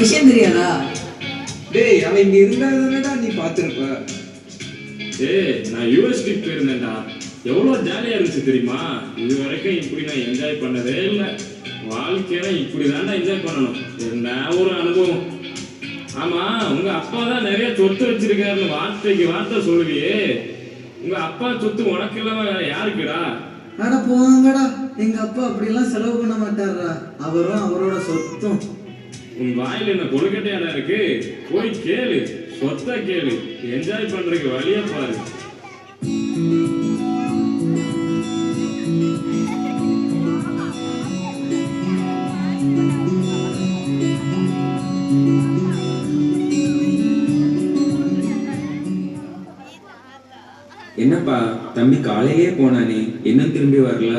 விஷயம் தெரியாதா? டேய் அவன் இங்க இருந்தாதானடா நீ பாத்துருப்ப. நான் யூஎஸ் ட்ரிப் போயிருந்தேன்டா. எவ்வளவு ஜாலியா இருந்துச்சு தெரியுமா? இது வரைக்கும் இப்படி நான் என்ஜாய் பண்ணதே இல்லை. வாழ்க்கையில இப்படிதான்டா என்ஜாய் பண்ணணும். என்ன ஒரு அனுபவம். ஆமா, உங்க அப்பா தான் நிறைய சொத்து வச்சிருக்காருன்னு வார்த்தைக்கு வார்த்தை சொல்லுவியே. உங்க அப்பா சொத்து உனக்கு இல்லாம யாருக்குடா? அட போங்கடா, எங்க அப்பா அப்படியெல்லாம் செலவு பண்ண மாட்டாரா. அவரும் அவரோட சொத்தும். உன் வாயில என்ன கொழுக்கட்டையாடா இருக்கு? போய் கேளு, சொத்தை கேளு, என்ஜாய் பண்றதுக்கு வழியா பாரு. என்னப்பா தம்பி காலையிலே போனானே, இன்னும் திரும்பி வரல?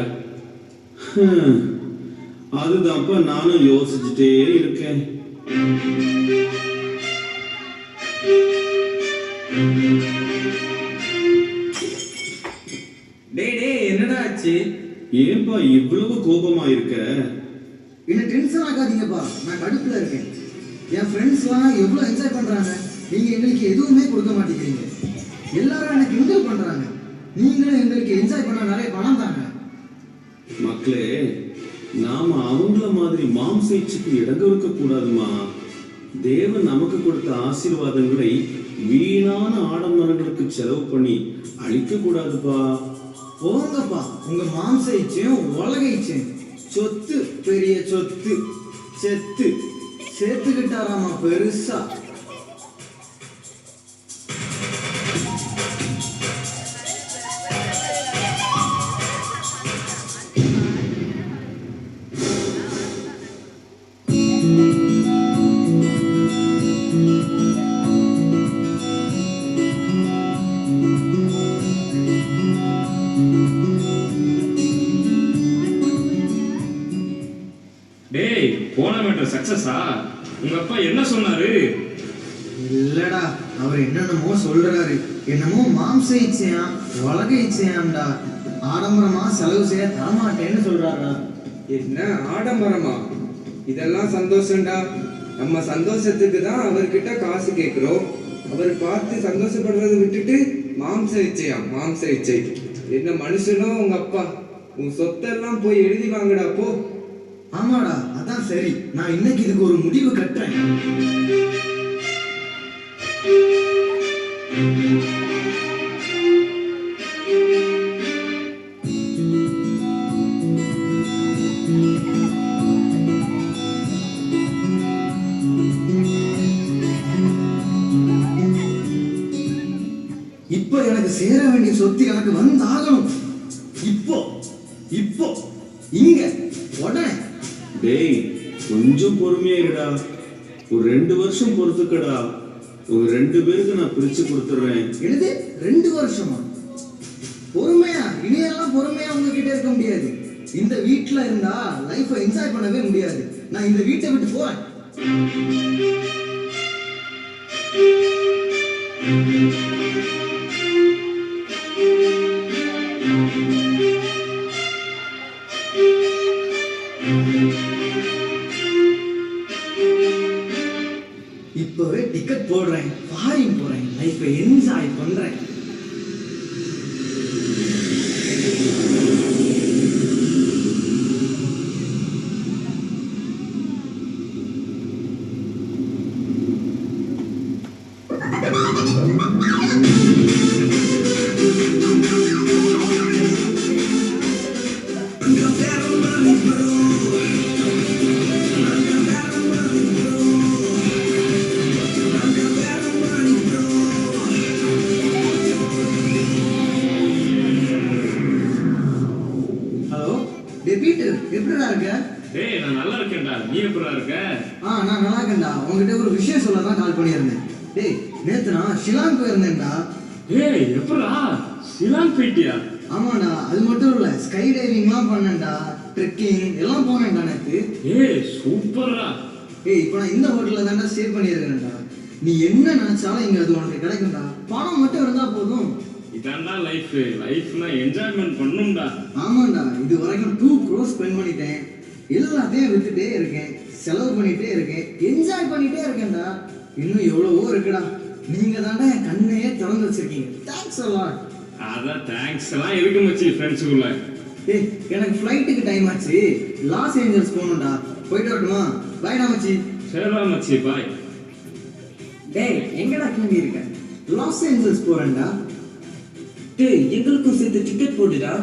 அதுதான்ப்பா நானும் யோசிச்சுட்டே இருக்கேன். என்னடா ஆச்சு? ஏன்பா இவ்வளவு கோபமா இருக்க? என்ன டென்ஷன் ஆகாதீங்கப்பா, நான் கடுப்புல இருக்கேன். என் ஃப்ரெண்ட்ஸ்லாம் எவ்வளவு என்ஜாய் பண்றாங்க, நீங்க எங்களுக்கு எதுவுமே கொடுக்க மாட்டேங்கிறீங்க. எல்லாரும் எனக்கு கிண்டல் பண்றாங்க. நீங்களும் எங்களுக்கு என்ஜாய் பண்ண நிறைய பணம் தாங்க. மக்களே, நாம அவங்கள மாதிரி மாம்ச இச்சைக்கு இடம் கொடுக்க கூடாதுமா. தேவன் நமக்கு கொடுத்த ஆசீர்வாதங்களை வீணான ஆடம்பரங்களுக்கு செலவு பண்ணி அழிக்க கூடாதுப்பா. போங்கப்பா, உங்க மாம்ச இச்சையும் உலக இச்சையும். சொத்து பெரிய சொத்து, செத்து சேர்த்துக்கிட்டாராமா பெருசா. டேய், போன மேட்டர் சக்சஸா? உங்க அப்பா என்ன சொன்னாரு? இல்லடா, அவர் என்னென்னமோ சொல்றாரு. என்னமோ மாம்ச இச்சையா உலக இச்சையாம்டா. ஆடம்பரமா செலவு செய்ய தரமாட்டேன்னு சொல்றாரா. என்ன ஆடம்பரமா? இதெல்லாம் சந்தோஷம்டா. நம்ம சந்தோஷத்துக்கு தான் அவர்கிட்ட காசு கேட்கிறோம். அவர் பார்த்து சந்தோஷப்படுறதை விட்டுட்டு மாம்ச இச்சையா மாம்ச இச்சை. என்ன மனுஷனும் உங்க அப்பா. உன் சொத்தெல்லாம் போய் எழுதி வாங்கடா போ. ஆமாடா, அதான் சரி. நான் இன்னைக்கு இதுக்கு ஒரு முடிவு கட்டுறேன். இப்போ எனக்கு சேர வேண்டிய சொத்து எனக்கு வந்தாகணும். இப்போ இப்போ இங்க உடனே. டேய், கொஞ்சம் பொறுமையா இருடா. ஒரு 2 வருஷம் பொறுத்துக்கடா. ஒரு 2 பேருக்கு நான் பிரிச்சு கொடுத்துறேன். என்னது 2 வருஷமா? பொறுமையா? இனியெல்லாம் பொறுமையா உங்ககிட்ட இருக்க முடியாது. இந்த வீட்டுல இருந்தா லைஃபை என்ஜாய் பண்ணவே முடியாது. நான் இந்த வீட்டை விட்டு போறேன். இப்பவே டிக்கெட் போடுறேன், ஃபாரின் போறேன், லைஃபை என்ஜாய் பண்றேன். எப்படிடா இருக்க? டேய், நான் நல்லா இருக்கேன்டா. நீ எப்படிடா இருக்க? நான் நல்லா இருக்கேன்டா. உங்ககிட்ட ஒரு விஷயம் சொல்ல தான் கால் பண்ணியிருந்தேன். டேய், நேத்து நான் ஷிலாங் போயிருந்தேன்டா. டேய், எப்படா ஷிலாங் போயிட்டியா? ஆமாடா, அது மட்டும் இல்ல, ஸ்கை டைவிங்லாம் பண்ணேன்டா, ட்ரெக்கிங் எல்லாம் போனேன்டா நேத்து. சூப்பர்ரா. இப்போ நான் இந்த ஹோட்டல்ல தான்டா ஸ்டே பண்ணியிருக்கேன்டா. நீ என்ன நினைச்சாலும் இங்க அது உனக்கு கிடைக்கும்டா. பணம் மட்டும் இருந்தா போதும். இதான்டா லைஃப். லைஃப்னா என்ஜாய்மெண்ட் பண்ணணும்டா. ஆமாண்டா, இது வரைக்கும் 2 crore ஸ்பெண்ட் பண்ணிட்டேன். எல்லாத்தையும் விட்டுட்டே இருக்கேன். செலவு பண்ணிட்டே இருக்கேன், என்ஜாய் பண்ணிட்டே இருக்கேன்டா. இன்னும் எவ்வளவோ இருக்குடா. நீங்க தாண்டா என் கண்ணையே திறந்து வச்சிருக்கீங்க. Thanks a lot. அதான் தேங்க்ஸ் எல்லாம் இருக்கு மச்சி ஃப்ரெண்ட்ஸுக்குள்ள. ஏய், எனக்கு ஃப்ளைட்டுக்கு டைம் ஆச்சு. லாஸ் ஏஞ்சல்ஸ் போகணும்டா. போயிட்டு வரட்டுமா? பாய்டா மச்சி. சரிடா மச்சி, பாய். டேய் எங்கடா கிளம்பி இருக்க? லாஸ் ஏஞ்சல்ஸ் போறேன்டா. டேய் எங்களுக்கும் சேர்த்து டிக்கெட் போடுடா.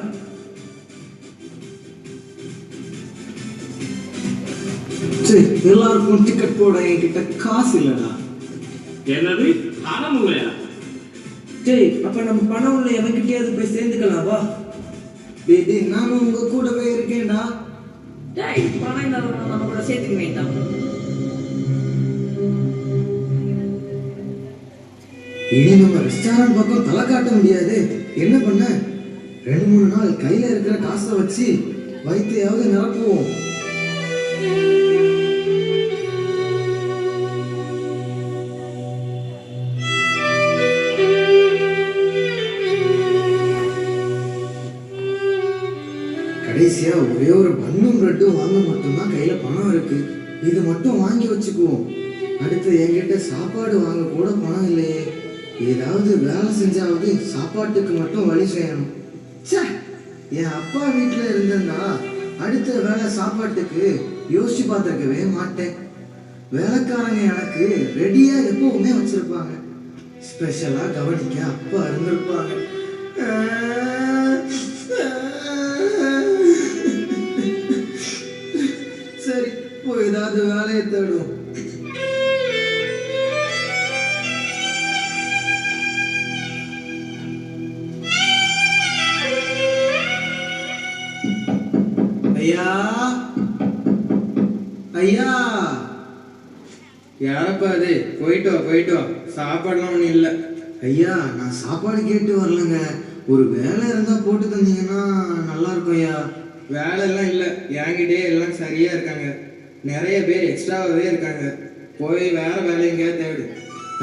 சரி, எல்லாருக்கும் டிக்கெட் போட என்கிட்ட காசு இல்லடா. என்னது பணம் இல்லையா? டேய் அப்ப நம்ம பணம் உள்ள எவன்கிட்டயாவது போய் சேர்ந்துக்கலாம் வா. டேய் நானும் உங்க கூடவே இருக்கேன்டா. டேய் பணம் இல்லாதவங்க நம்ம கூட சேர்த்துக்க வேண்டாம். இனி நம்ம ரெஸ்டாரண்ட் பக்கம் தலை காட்ட முடியாது. என்ன பண்ண? 2-3 நாள் கையில இருக்கிற காசை வச்சு வயிற்றையாவது நிரப்புவோம். கடைசியா ஒரே ஒரு பன்னும் பிரெட்டும் வாங்க மட்டும்தான் கையில பணம் இருக்கு. இது மட்டும் வாங்கி வச்சுக்குவோம். அடுத்து என்கிட்ட சாப்பாடு வாங்க கூட பணம் இல்லையே. ஏதாவது வேலை செஞ்சாவது சாப்பாட்டுக்கு மட்டும் வழி செய்யணும். ச்சே, என் அப்பா வீட்டுல இருந்தேன்னா அடுத்த வேலை சாப்பாட்டுக்கு யோசிச்சு பார்த்துருக்கவே மாட்டேன். வேலைக்காரங்க எனக்கு ரெடியா எப்பவுமே வச்சிருப்பாங்க. ஸ்பெஷலா கவனிக்க அப்பா இருந்திருப்பாங்க. சரி, போய் ஏதாவது வேலையை தேடும். ஐயா, ஐயா. யாரப்பா அது? போயிட்டு வா. சாப்பாடுலாம் ஒன்றும் இல்லை. ஐயா, நான் சாப்பாடு கேட்டு வரலங்க. ஒரு வேலை இருந்தா போட்டு தந்தீங்கன்னா நல்லா இருக்கும் ஐயா. வேலைலாம் இல்லை, என்கிட்டே எல்லாம் சரியா இருக்காங்க. நிறைய பேர் எக்ஸ்ட்ராவே இருக்காங்க. போய் வேற வேலை எங்கேயாவது தேடு.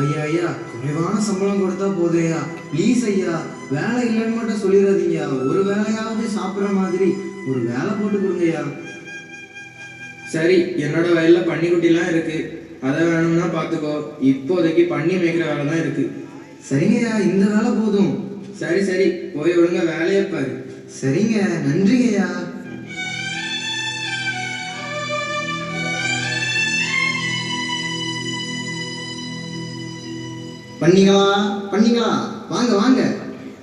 ஐயா ஐயா, குறைவான சம்பளம் கொடுத்தா போதும் ஐயா. ப்ளீஸ் ஐயா, வேலை இல்லைன்னு மட்டும் சொல்லிடாதீங்க. ஒரு வேலையாவது சாப்பிட்ற மாதிரி ஒரு வேலை போட்டு கொடுங்க ஐயா. சரி, என்னோட வயலில் பன்னிக்குட்டிலாம் இருக்கு, அதை வேணும்னா பார்த்துக்கோ. இப்போதைக்கு பன்னி மேய்க்கிற வேலை தான் இருக்கு. சரிங்க ஐயா, இந்த வேலை போதும். சரி, போய் ஒழுங்கா வேலையை பாரு. சரிங்க, நன்றிங்க ஐயா. பண்ணிங்களா, வாங்க வாங்க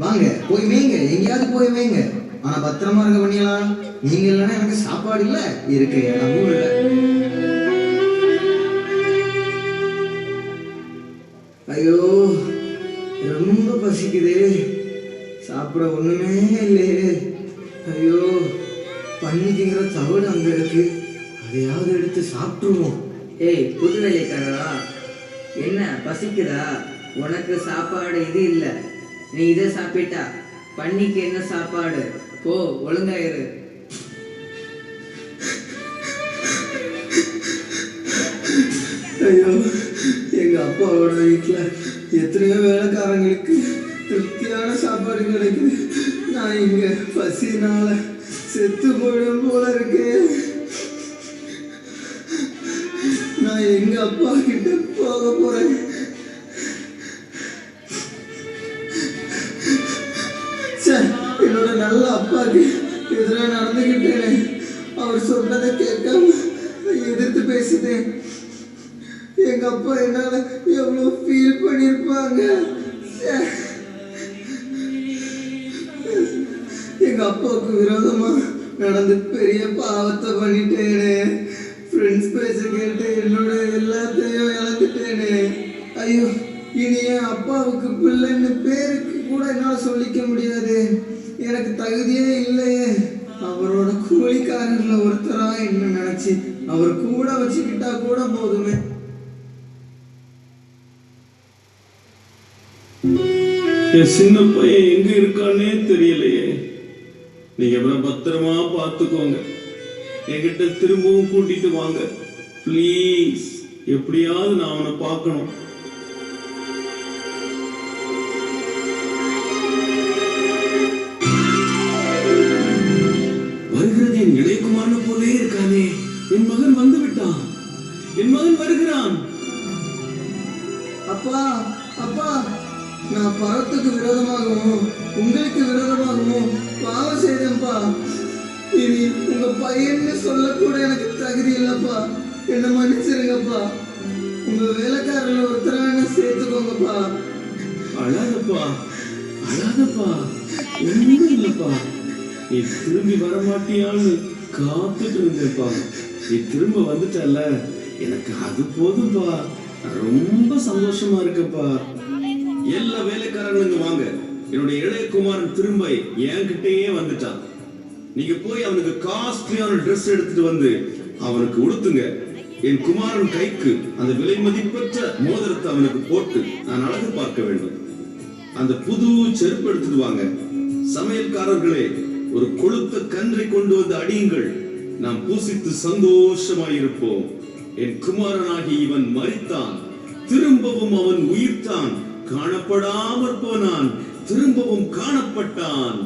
வாங்க, போய் மேய்ங்க, எங்கேயாவது போய் மேய்ங்க. ஆனா பத்திரமா இருங்க பண்ணிங்களா. நீங்க இல்லைன்னா எனக்கு சாப்பாடு இல்லை, இருக்கு இடமும் இல்லை. ஐயோ, ரொம்ப பசிக்குது, சாப்பிட ஒண்ணுமே இல்லையே. ஐயோ, பண்ணி திங்கிற தவிடு அங்க இருக்கு, அதையாவது எடுத்து சாப்பிட்டுருவோம். ஏய் புது வேலைக்காரரா, என்ன பசிக்குதா? உனக்கு சாப்பாடு இது இல்லை, நீ இதை சாப்பிட்டா பண்ணிக்கு என்ன சாப்பாடு? போ ஒழுங்காயிரு. ஐயோ, எங்க அப்பாவோட வீட்டுல எத்தனையோ வேலைக்காரங்களுக்கு திருப்தியான சாப்பாடு கிடைக்குது. நான் இங்க பசினால செத்து போயிடும் போல இருக்கு. நான் எங்க அப்பா கிட்ட போக போறேன். என்னோட நல்ல அப்பாக்கு எதிராக நடந்துகிட்டேனே, அவர் சொன்னதை கேட்காம எதிர்த்து பேசிட்டேன். எங்க அப்பா என்னால எவ்வளவு ஃபீல் பண்ணிருப்பாங்க. எங்க அப்பாவுக்கு விரோதமா நடந்து பெரிய பாவத்தை பண்ணிட்டேனே. ஃப்ரெண்ட்ஸ் பேச கேட்டு என்னோட எல்லாத்தையும் இழந்துட்டேனே. ஐயோ, இனி என் அப்பாவுக்கு பிள்ளைன்னு பேருக்கு கூட என்னால் சொல்லிக்க முடியாது. எனக்கு தகுதியே இல்லையே. அவரோட கூலிக்காரர்ல ஒருத்தரா என்ன நினைச்சு அவர் கூட வச்சுக்கிட்டா கூட போதுமே. என் சின்ன பையன் எங்க இருக்கானே தெரியலையே. நீங்க அப்புறம் பத்திரமா பார்த்துக்கோங்க. என்கிட்ட திரும்பவும் கூட்டிட்டு வாங்க ப்ளீஸ். எப்படியாவது நான் அவனை பார்க்கணும். வருகிறது என் இளையகுமாரனை போலே இருக்கானே. என் மகன் வந்து விட்டான். நான் பரத்துக்கு விரோதமாகவும் உங்களுக்கு விரோதமாகவும் பாவம் செய்தேன்ப்பா. இனி உங்க பையன்னு சொல்லக்கூட எனக்கு தகுதி இல்லப்பா. என்ன மன்னிச்சிருங்கப்பா. உங்க வேலைக்காரர்ல ஒருத்தர வேணா சேர்த்துக்கோங்கப்பா. அழாதப்பா, அழாதப்பா, ஒண்ணும் இல்லப்பா. நீ திரும்பி வரமாட்டியான்னு காத்துட்டு இருந்தேப்பா. நீ திரும்ப வந்துட்டல்ல, எனக்கு அது போதும்பா. நான் ரொம்ப சந்தோஷமா இருக்கேப்பா. எல்லா வேலைக்காரங்களுங்க வாங்க. என்னுடைய இளைய குமாரன் திரும்ப என்கிட்டயே வந்துட்டான். நீங்க போய் அவனுக்கு காஸ்ட்லியான ட்ரெஸ் எடுத்துட்டு வந்து அவனுக்கு உடுத்துங்க. என் குமாரன் கைக்கு அந்த விலை மதிப்பற்ற மோதிரத்தை அவனுக்கு போட்டு நான் அழகு பார்க்க வேண்டும். அந்த புது செருப்பு எடுத்துட்டு வாங்க. சமையல்காரர்களே, ஒரு கொழுத்த கன்றை கொண்டு வந்து அடியுங்கள். நாம் பூசித்து சந்தோஷமாயிருப்போம். என் குமாரனாகி இவன் மரித்தான், திரும்பவும் அவன் உயிர்த்தான், காணப்படாமற் போனான், திரும்பவும் காணப்பட்டான்.